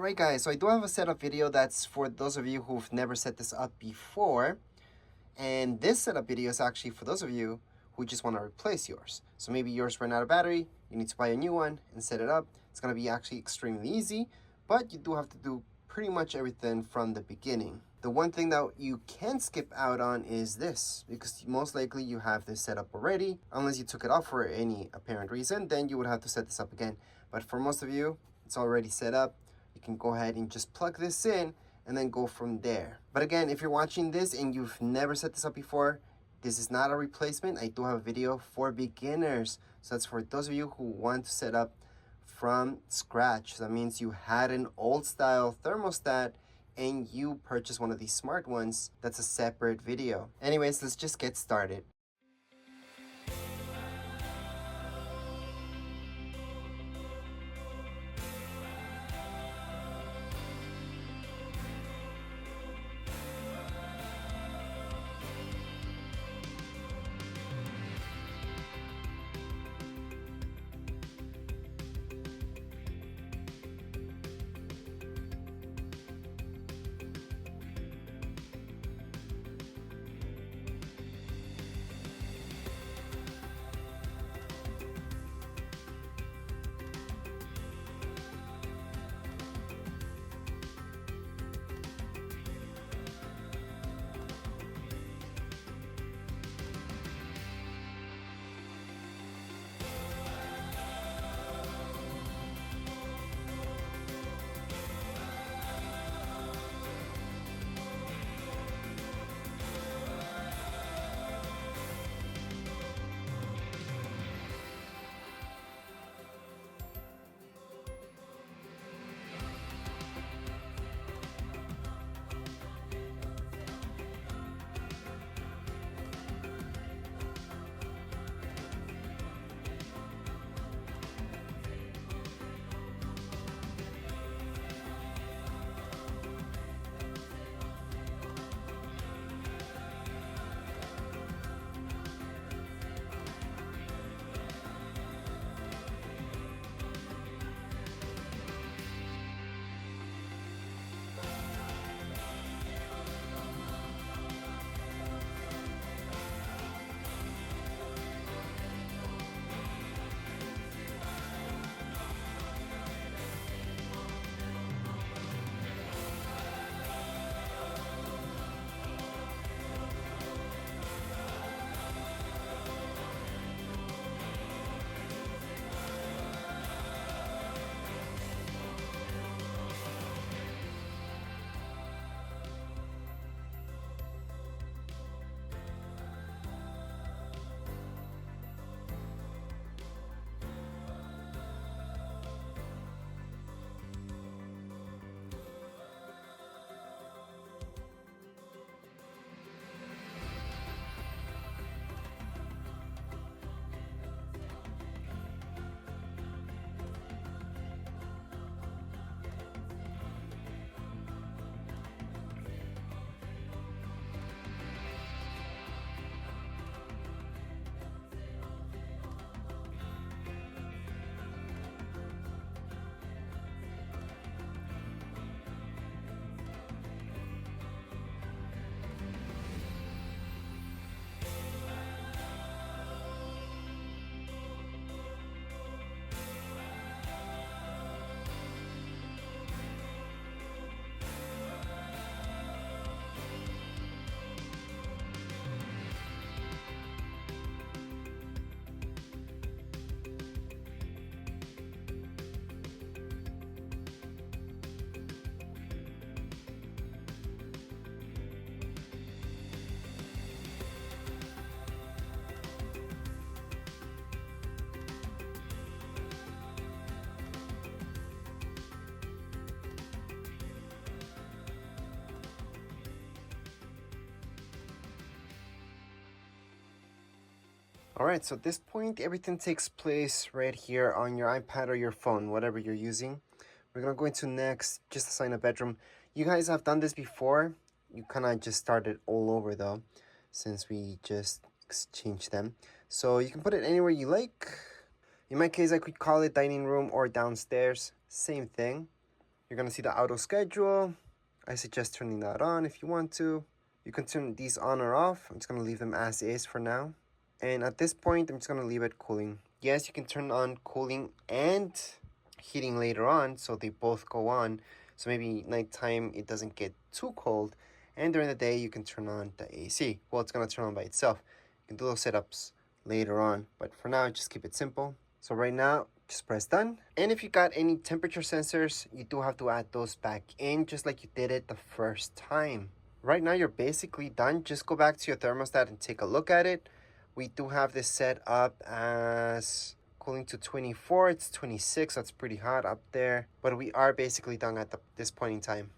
Alright guys, so I do have a setup video that's for those of you who've never set this up before. And this setup video is actually for those of you who just want to replace yours. So maybe yours ran out of battery, you need to buy a new one and set it up. It's going to be actually extremely easy, but you do have to do pretty much everything from the beginning. The one thing that you can skip out on is this, because most likely you have this set up already. Unless you took it off for any apparent reason, then you would have to set this up again. But for most of you, it's already set up. You can go ahead and just plug this in and then go from there. But again, if you're watching this and you've never set this up before, this is not a replacement. I do have a video for beginners. So that's for those of you who want to set up from scratch. So that means you had an old style thermostat and you purchased one of these smart ones. That's a separate video. Anyways, let's just get started. Alright, so at this point, everything takes place right here on your iPad or your phone, whatever you're using. We're going to go into next, just assign a bedroom. You guys have done this before. You kind of just started all over though, since we just exchanged them. So you can put it anywhere you like. In my case, I could call it dining room or downstairs. Same thing. You're gonna see the auto schedule. I suggest turning that on if you want to. You can turn these on or off. I'm just gonna leave them as is for now. And at this point, I'm just gonna leave it cooling. Yes, you can turn on cooling and heating later on, so they both go on. So maybe nighttime it doesn't get too cold, and during the day you can turn on the AC. Well, it's gonna turn on by itself. You can do those setups later on, but for now, just keep it simple. So right now, just press done. And if you got any temperature sensors, you do have to add those back in just like you did it the first time. Right now, you're basically done. Just go back to your thermostat and take a look at it. We do have this set up as cooling to 24. It's 26. That's pretty hot up there. But we are basically done at this point in time.